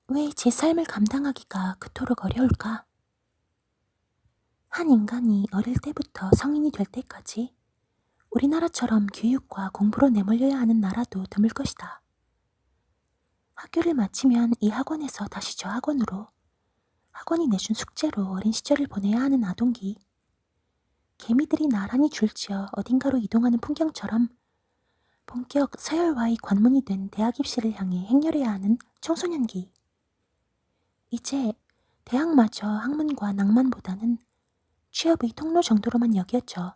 왜 제 삶을 감당하기가 그토록 어려울까? 한 인간이 어릴 때부터 성인이 될 때까지 우리나라처럼 교육과 공부로 내몰려야 하는 나라도 드물 것이다. 학교를 마치면 이 학원에서 다시 저 학원으로, 학원이 내준 숙제로 어린 시절을 보내야 하는 아동기, 개미들이 나란히 줄지어 어딘가로 이동하는 풍경처럼 본격 서열화의 관문이 된 대학 입시를 향해 행렬해야 하는 청소년기. 이제 대학마저 학문과 낭만보다는 취업의 통로 정도로만 여겨져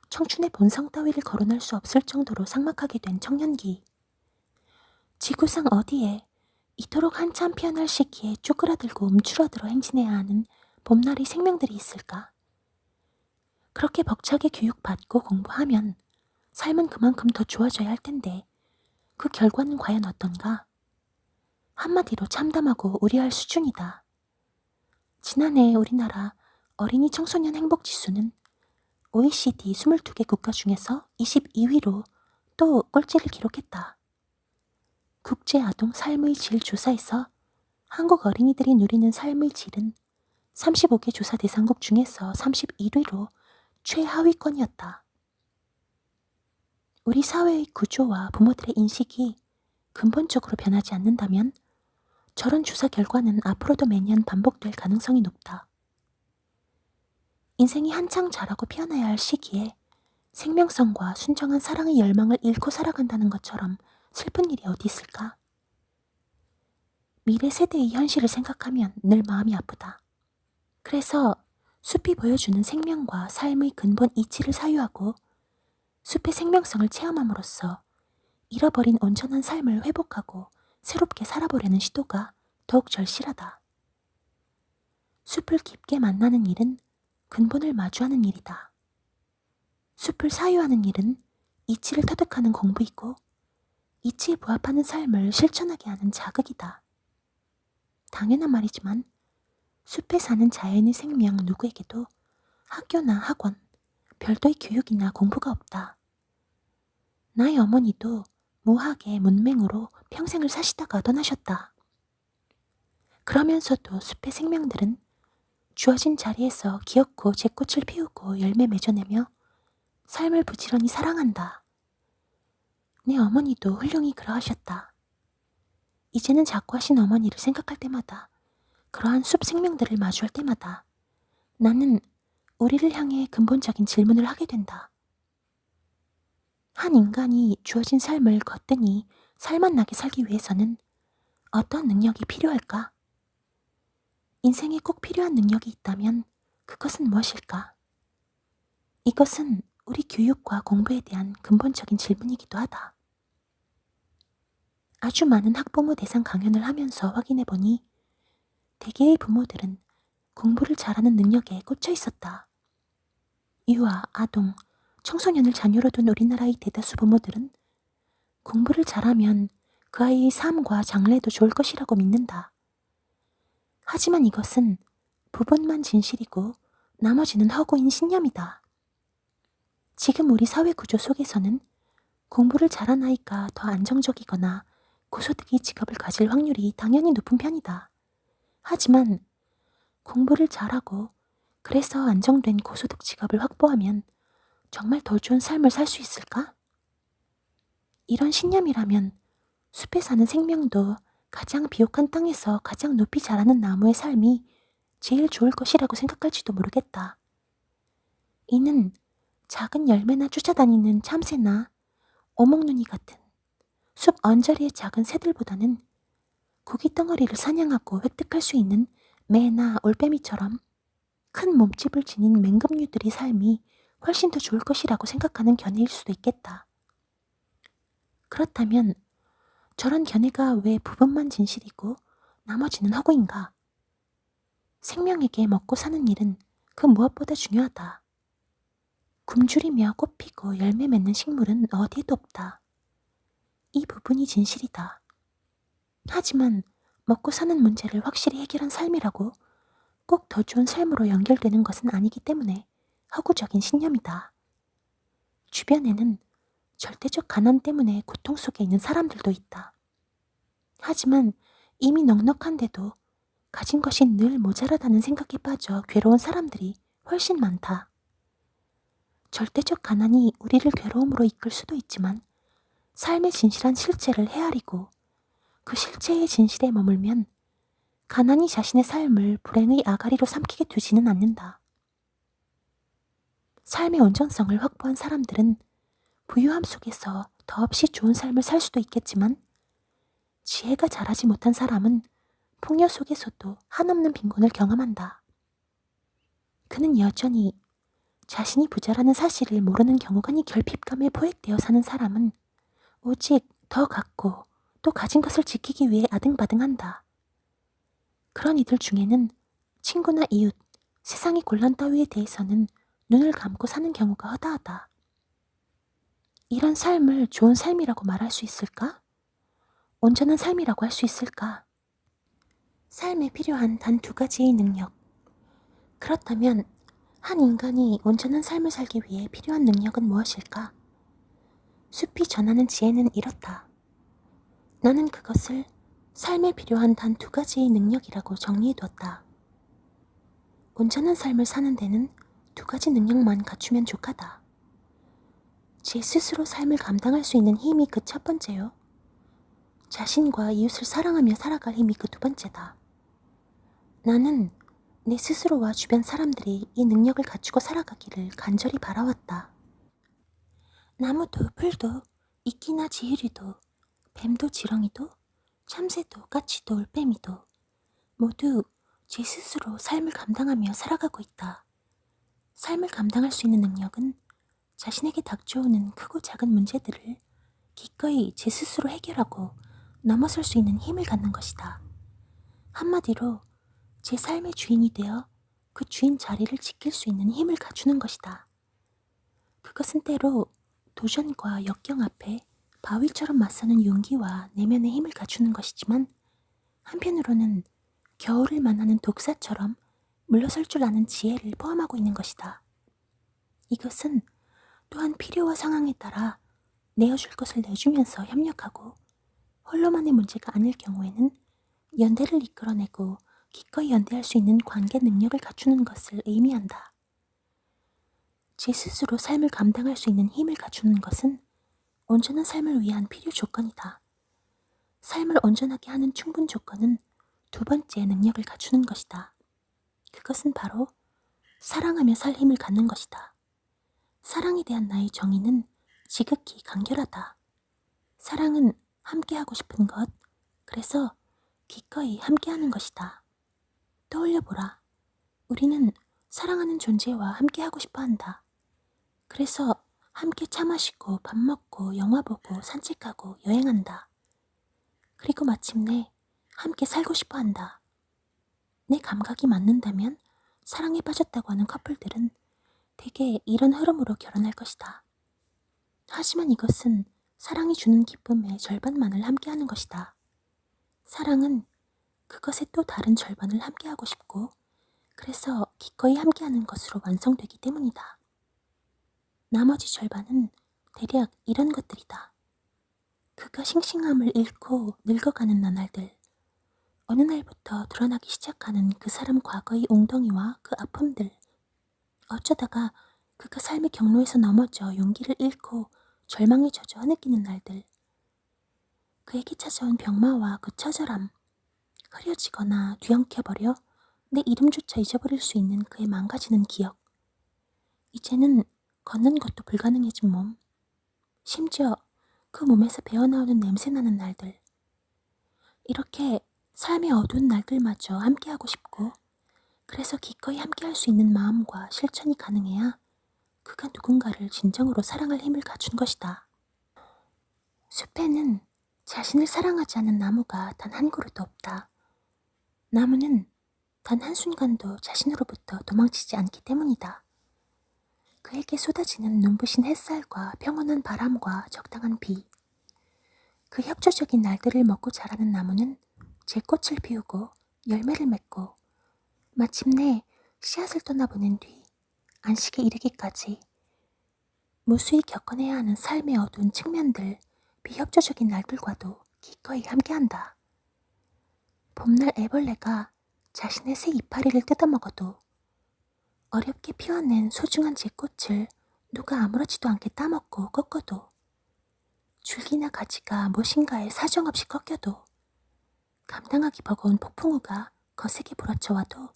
청춘의 본성 따위를 거론할 수 없을 정도로 삭막하게 된 청년기. 지구상 어디에 이토록 한참 피어날 시기에 쪼그라들고 움츠러들어 행진해야 하는 봄날의 생명들이 있을까? 그렇게 벅차게 교육받고 공부하면 삶은 그만큼 더 좋아져야 할 텐데 그 결과는 과연 어떤가? 한마디로 참담하고 우려할 수준이다. 지난해 우리나라 어린이 청소년 행복지수는 OECD 22개 국가 중에서 22위로 또 꼴찌를 기록했다. 국제아동 삶의 질 조사에서 한국 어린이들이 누리는 삶의 질은 35개 조사 대상국 중에서 31위로 최하위권이었다. 우리 사회의 구조와 부모들의 인식이 근본적으로 변하지 않는다면 저런 조사 결과는 앞으로도 매년 반복될 가능성이 높다. 인생이 한창 자라고 피어나야 할 시기에 생명성과 순정한 사랑의 열망을 잃고 살아간다는 것처럼 슬픈 일이 어디 있을까? 미래 세대의 현실을 생각하면 늘 마음이 아프다. 그래서 숲이 보여주는 생명과 삶의 근본 이치를 사유하고 숲의 생명성을 체험함으로써 잃어버린 온전한 삶을 회복하고 새롭게 살아보려는 시도가 더욱 절실하다. 숲을 깊게 만나는 일은 근본을 마주하는 일이다. 숲을 사유하는 일은 이치를 터득하는 공부이고 이치에 부합하는 삶을 실천하게 하는 자극이다. 당연한 말이지만 숲에 사는 자연의 생명 누구에게도 학교나 학원, 별도의 교육이나 공부가 없다. 나의 어머니도 무학의 문맹으로 평생을 사시다가 떠나셨다. 그러면서도 숲의 생명들은 주어진 자리에서 기어코 제꽃을 피우고 열매 맺어내며 삶을 부지런히 사랑한다. 내 어머니도 훌륭히 그러하셨다. 이제는 자고하신 어머니를 생각할 때마다, 그러한 숲 생명들을 마주할 때마다 나는 우리를 향해 근본적인 질문을 하게 된다. 한 인간이 주어진 삶을 거뜬히 살맛나게 살기 위해서는 어떤 능력이 필요할까? 인생에 꼭 필요한 능력이 있다면 그것은 무엇일까? 이것은 우리 교육과 공부에 대한 근본적인 질문이기도 하다. 아주 많은 학부모 대상 강연을 하면서 확인해보니 대개의 부모들은 공부를 잘하는 능력에 꽂혀 있었다. 유아, 아동, 청소년을 자녀로 둔 우리나라의 대다수 부모들은 공부를 잘하면 그 아이의 삶과 장래도 좋을 것이라고 믿는다. 하지만 이것은 부분만 진실이고 나머지는 허구인 신념이다. 지금 우리 사회 구조 속에서는 공부를 잘한 아이가 더 안정적이거나 고소득의 직업을 가질 확률이 당연히 높은 편이다. 하지만 공부를 잘하고 그래서 안정된 고소득 직업을 확보하면 정말 더 좋은 삶을 살 수 있을까? 이런 신념이라면 숲에 사는 생명도 가장 비옥한 땅에서 가장 높이 자라는 나무의 삶이 제일 좋을 것이라고 생각할지도 모르겠다. 이는 작은 열매나 쫓아다니는 참새나 오목눈이 같은 숲 언저리의 작은 새들보다는 고기 덩어리를 사냥하고 획득할 수 있는 매나 올빼미처럼 큰 몸집을 지닌 맹금류들의 삶이 훨씬 더 좋을 것이라고 생각하는 견해일 수도 있겠다. 그렇다면 저런 견해가 왜 부분만 진실이고 나머지는 허구인가? 생명에게 먹고 사는 일은 그 무엇보다 중요하다. 굶주리며 꽃 피고 열매 맺는 식물은 어디에도 없다. 이 부분이 진실이다. 하지만 먹고 사는 문제를 확실히 해결한 삶이라고 꼭 더 좋은 삶으로 연결되는 것은 아니기 때문에 허구적인 신념이다. 주변에는 절대적 가난 때문에 고통 속에 있는 사람들도 있다. 하지만 이미 넉넉한데도 가진 것이 늘 모자라다는 생각에 빠져 괴로운 사람들이 훨씬 많다. 절대적 가난이 우리를 괴로움으로 이끌 수도 있지만 삶의 진실한 실체를 헤아리고 그 실체의 진실에 머물면 가난이 자신의 삶을 불행의 아가리로 삼키게 두지는 않는다. 삶의 온전성을 확보한 사람들은 부유함 속에서 더없이 좋은 삶을 살 수도 있겠지만 지혜가 자라지 못한 사람은 풍요 속에서도 한없는 빈곤을 경험한다. 그는 여전히 자신이 부자라는 사실을 모르는 경우간이 결핍감에 포획되어 사는 사람은 오직 더 갖고 또 가진 것을 지키기 위해 아등바등한다. 그런 이들 중에는 친구나 이웃, 세상의 곤란 따위에 대해서는 눈을 감고 사는 경우가 허다하다. 이런 삶을 좋은 삶이라고 말할 수 있을까? 온전한 삶이라고 할 수 있을까? 삶에 필요한 단 2가지의 능력. 그렇다면 한 인간이 온전한 삶을 살기 위해 필요한 능력은 무엇일까? 숲이 전하는 지혜는 이렇다. 나는 그것을 삶에 필요한 단 2가지의 능력이라고 정리해두었다. 온전한 삶을 사는 데는 2가지 능력만 갖추면 족하다. 제 스스로 삶을 감당할 수 있는 힘이 그 첫 번째요. 자신과 이웃을 사랑하며 살아갈 힘이 그 2번째다. 나는 내 스스로와 주변 사람들이 이 능력을 갖추고 살아가기를 간절히 바라왔다. 나무도 풀도 이끼나 지유리도 뱀도 지렁이도 참새도 까치도 올빼미도 모두 제 스스로 삶을 감당하며 살아가고 있다. 삶을 감당할 수 있는 능력은 자신에게 닥쳐오는 크고 작은 문제들을 기꺼이 제 스스로 해결하고 넘어설 수 있는 힘을 갖는 것이다. 한마디로 제 삶의 주인이 되어 그 주인 자리를 지킬 수 있는 힘을 갖추는 것이다. 그것은 때로 도전과 역경 앞에 바위처럼 맞서는 용기와 내면의 힘을 갖추는 것이지만 한편으로는 겨울을 만나는 독사처럼 물러설 줄 아는 지혜를 포함하고 있는 것이다. 이것은 또한 필요와 상황에 따라 내어줄 것을 내주면서 협력하고 홀로만의 문제가 아닐 경우에는 연대를 이끌어내고 기꺼이 연대할 수 있는 관계 능력을 갖추는 것을 의미한다. 제 스스로 삶을 감당할 수 있는 힘을 갖추는 것은 온전한 삶을 위한 필요 조건이다. 삶을 온전하게 하는 충분 조건은 2번째 능력을 갖추는 것이다. 그것은 바로 사랑하며 살 힘을 갖는 것이다. 사랑에 대한 나의 정의는 지극히 간결하다. 사랑은 함께하고 싶은 것, 그래서 기꺼이 함께하는 것이다. 떠올려보라. 우리는 사랑하는 존재와 함께하고 싶어 한다. 그래서 함께 차 마시고 밥 먹고 영화 보고 산책하고 여행한다. 그리고 마침내 함께 살고 싶어 한다. 내 감각이 맞는다면 사랑에 빠졌다고 하는 커플들은 대개 이런 흐름으로 결혼할 것이다. 하지만 이것은 사랑이 주는 기쁨의 절반만을 함께하는 것이다. 사랑은 그것의 또 다른 절반을 함께하고 싶고 그래서 기꺼이 함께하는 것으로 완성되기 때문이다. 나머지 절반은 대략 이런 것들이다. 그가 싱싱함을 잃고 늙어가는 나날들, 어느 날부터 드러나기 시작하는 그 사람 과거의 웅덩이와 그 아픔들, 어쩌다가 그가 삶의 경로에서 넘어져 용기를 잃고 절망에 젖어 흐느끼는 날들, 그에게 찾아온 병마와 그 처절함, 흐려지거나 뒤엉켜버려 내 이름조차 잊어버릴 수 있는 그의 망가지는 기억, 이제는 걷는 것도 불가능해진 몸, 심지어 그 몸에서 배어나오는 냄새나는 날들, 이렇게 삶의 어두운 날들마저 함께하고 싶고 그래서 기꺼이 함께할 수 있는 마음과 실천이 가능해야 그가 누군가를 진정으로 사랑할 힘을 갖춘 것이다. 숲에는 자신을 사랑하지 않는 나무가 단 한 그루도 없다. 나무는 단 한순간도 자신으로부터 도망치지 않기 때문이다. 그에게 쏟아지는 눈부신 햇살과 평온한 바람과 적당한 비, 그 협조적인 날들을 먹고 자라는 나무는 제 꽃을 피우고 열매를 맺고 마침내 씨앗을 떠나보낸 뒤 안식에 이르기까지 무수히 겪어내야 하는 삶의 어두운 측면들, 비협조적인 날들과도 기꺼이 함께한다. 봄날 애벌레가 자신의 새 이파리를 뜯어먹어도 어렵게 피워낸 소중한 제 꽃을 누가 아무렇지도 않게 따먹고 꺾어도 줄기나 가지가 무엇인가에 사정없이 꺾여도 감당하기 버거운 폭풍우가 거세게 몰아쳐와도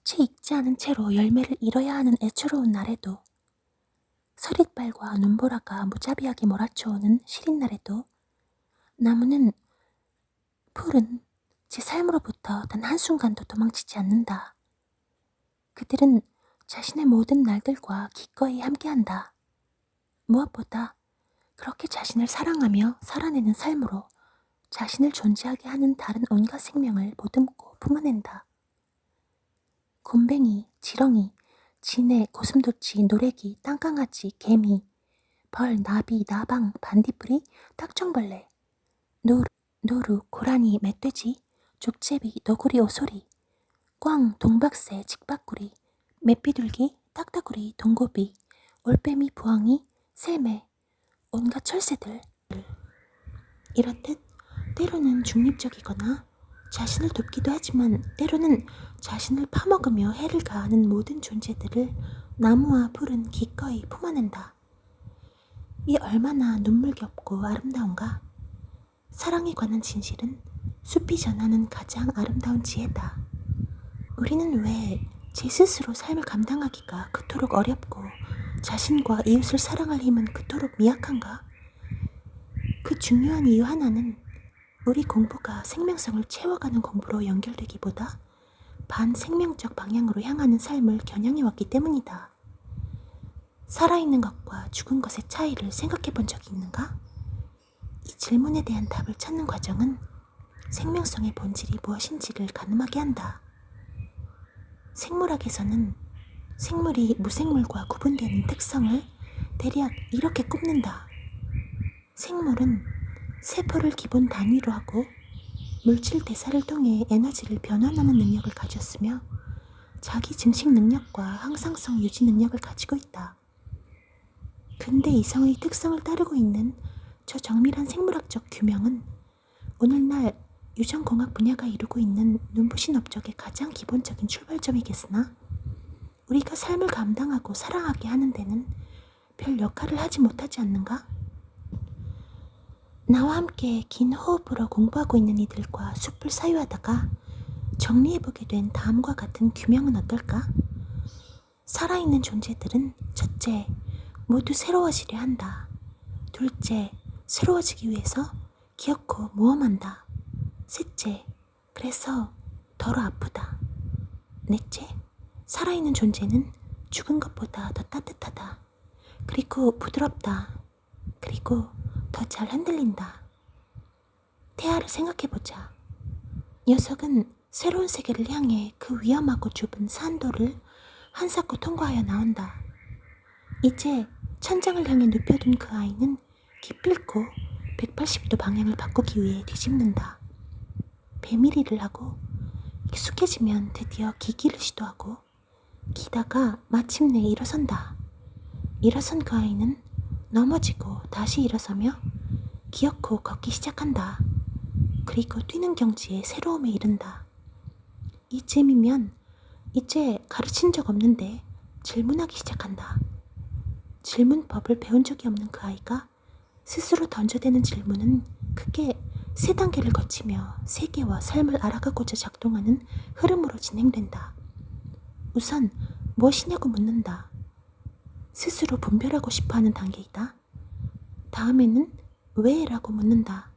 채 익지 않은 채로 열매를 잃어야 하는 애처로운 날에도 서릿발과 눈보라가 무자비하게 몰아쳐오는 시린 날에도 나무는 풀은 제 삶으로부터 단 한순간도 도망치지 않는다. 그들은 자신의 모든 날들과 기꺼이 함께한다. 무엇보다 그렇게 자신을 사랑하며 살아내는 삶으로 자신을 존재하게 하는 다른 온갖 생명을 보듬고 품어낸다. 곰뱅이, 지렁이, 진해, 고슴도치, 노래기, 땅강아지, 개미, 벌, 나비, 나방, 반딧불이, 딱정벌레, 노루, 고라니, 멧돼지, 족제비, 너구리, 오소리, 꽝, 동박새, 직박구리, 맷비둘기, 딱따구리, 동고비, 올빼미, 부엉이, 새매, 온갖 철새들. 이렇듯 때로는 중립적이거나 자신을 돕기도 하지만 때로는 자신을 파먹으며 해를 가하는 모든 존재들을 나무와 풀은 기꺼이 품어낸다. 이 얼마나 눈물겹고 아름다운가. 사랑에 관한 진실은 숲이 전하는 가장 아름다운 지혜다. 우리는 왜 제 스스로 삶을 감당하기가 그토록 어렵고 자신과 이웃을 사랑할 힘은 그토록 미약한가? 그 중요한 이유 하나는 우리 공부가 생명성을 채워가는 공부로 연결되기보다 반생명적 방향으로 향하는 삶을 겨냥해왔기 때문이다. 살아있는 것과 죽은 것의 차이를 생각해 본 적이 있는가? 이 질문에 대한 답을 찾는 과정은 생명성의 본질이 무엇인지를 가늠하게 한다. 생물학에서는 생물이 무생물과 구분되는 특성을 대략 이렇게 꼽는다. 생물은 세포를 기본 단위로 하고 물질 대사를 통해 에너지를 변환하는 능력을 가졌으며 자기 증식 능력과 항상성 유지 능력을 가지고 있다. 근대 이성의 특성을 따르고 있는 저 정밀한 생물학적 규명은 오늘날 유전공학 분야가 이루고 있는 눈부신 업적의 가장 기본적인 출발점이겠으나 우리가 삶을 감당하고 사랑하게 하는 데는 별 역할을 하지 못하지 않는가? 나와 함께 긴 호흡으로 공부하고 있는 이들과 숲을 사유하다가 정리해보게 된 다음과 같은 규명은 어떨까? 살아있는 존재들은 첫째, 모두 새로워지려 한다. 둘째, 새로워지기 위해서 기어코 모험한다. 셋째, 그래서 덜 아프다. 넷째, 살아있는 존재는 죽은 것보다 더 따뜻하다. 그리고 부드럽다. 그리고 더 잘 흔들린다. 태아를 생각해보자. 녀석은 새로운 세계를 향해 그 위험하고 좁은 산도를 한사코 통과하여 나온다. 이제 천장을 향해 눕혀둔 그 아이는 기필코 180도 방향을 바꾸기 위해 뒤집는다. 배밀이를 하고 익숙해지면 드디어 기기를 시도하고 기다가 마침내 일어선다. 일어선 그 아이는 넘어지고 다시 일어서며 기어코 걷기 시작한다. 그리고 뛰는 경지에 새로움에 이른다. 이쯤이면 이제 가르친 적 없는데 질문하기 시작한다. 질문법을 배운 적이 없는 그 아이가 스스로 던져대는 질문은 크게 3단계를 거치며 세계와 삶을 알아가고자 작동하는 흐름으로 진행된다. 우선 무엇이냐고 묻는다. 스스로 분별하고 싶어하는 단계이다. 다음에는 왜? 라고 묻는다.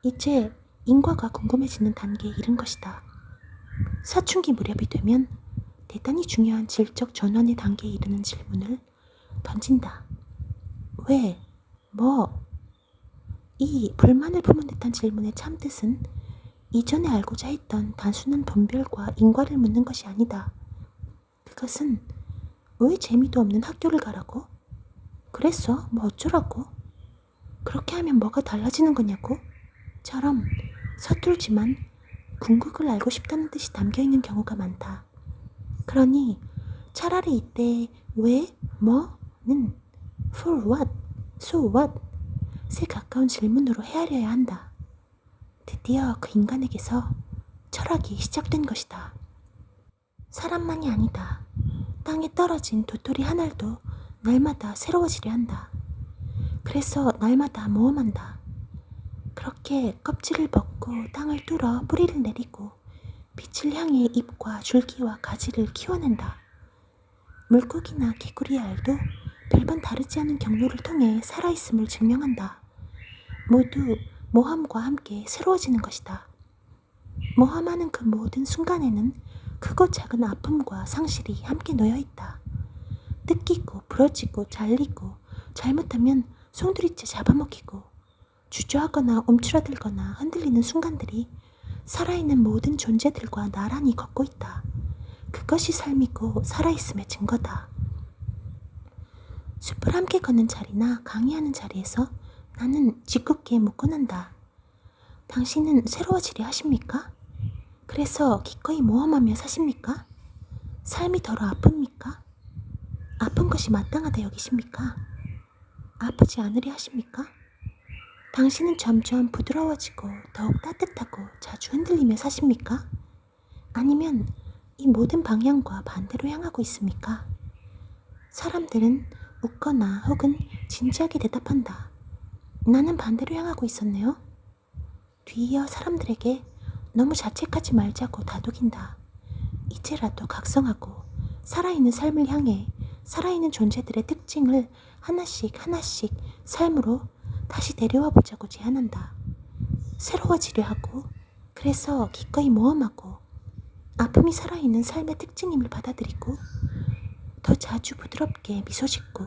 이제 인과가 궁금해지는 단계에 이른 것이다. 사춘기 무렵이 되면 대단히 중요한 질적 전환의 단계에 이르는 질문을 던진다. 왜? 뭐? 이 불만을 품은 듯한 질문의 참뜻은 이전에 알고자 했던 단순한 분별과 인과를 묻는 것이 아니다. 그것은 왜 재미도 없는 학교를 가라고? 그랬어? 뭐 어쩌라고? 그렇게 하면 뭐가 달라지는 거냐고? 처럼 서툴지만 궁극을 알고 싶다는 뜻이 담겨있는 경우가 많다. 그러니 차라리 이때 왜? 뭐는 for what? so what? 에 가까운 질문으로 헤아려야 한다. 드디어 그 인간에게서 철학이 시작된 것이다. 사람만이 아니다. 땅에 떨어진 도토리 한 알도 날마다 새로워지려 한다. 그래서 날마다 모험한다. 그렇게 껍질을 벗고 땅을 뚫어 뿌리를 내리고 빛을 향해 잎과 줄기와 가지를 키워낸다. 물고기나 개구리의 알도 별반 다르지 않은 경로를 통해 살아있음을 증명한다. 모두 모험과 함께 새로워지는 것이다. 모험하는 그 모든 순간에는 크고 작은 아픔과 상실이 함께 놓여있다. 뜯기고 부러지고 잘리고 잘못하면 송두리째 잡아먹히고 주저하거나 움츠러들거나 흔들리는 순간들이 살아있는 모든 존재들과 나란히 걷고 있다. 그것이 삶이고 살아있음의 증거다. 숲을 함께 걷는 자리나 강의하는 자리에서 나는 짓궂게 묻곤한다. 당신은 새로워지려 하십니까? 그래서 기꺼이 모험하며 사십니까? 삶이 덜어 아픕니까? 아픈 것이 마땅하다 여기십니까? 아프지 않으려 하십니까? 당신은 점점 부드러워지고 더욱 따뜻하고 자주 흔들리며 사십니까? 아니면 이 모든 방향과 반대로 향하고 있습니까? 사람들은 웃거나 혹은 진지하게 대답한다. 나는 반대로 향하고 있었네요. 뒤이어 사람들에게 너무 자책하지 말자고 다독인다. 이제라도 각성하고 살아있는 삶을 향해 살아있는 존재들의 특징을 하나씩 하나씩 삶으로 다시 데려와 보자고 제안한다. 새로워지려 하고 그래서 기꺼이 모험하고 아픔이 살아있는 삶의 특징임을 받아들이고 더 자주 부드럽게 미소 짓고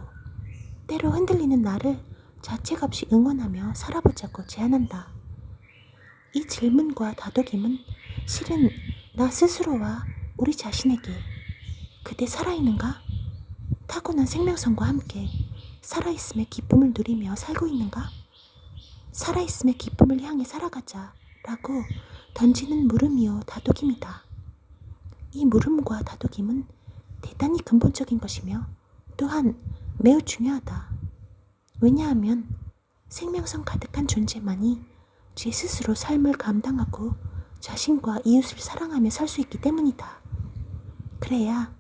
때로 흔들리는 나를 자책 없이 응원하며 살아보자고 제안한다. 이 질문과 다독임은 실은 나 스스로와 우리 자신에게 그대 살아있는가? 타고난 생명성과 함께 살아있음의 기쁨을 누리며 살고 있는가? 살아있음의 기쁨을 향해 살아가자 라고 던지는 물음이요 다독임이다. 이 물음과 다독임은 대단히 근본적인 것이며 또한 매우 중요하다. 왜냐하면 생명성 가득한 존재만이 제 스스로 삶을 감당하고 자신과 이웃을 사랑하며 살 수 있기 때문이다. 그래야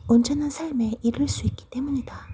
온전한 삶에 이를 수 있기 때문이다.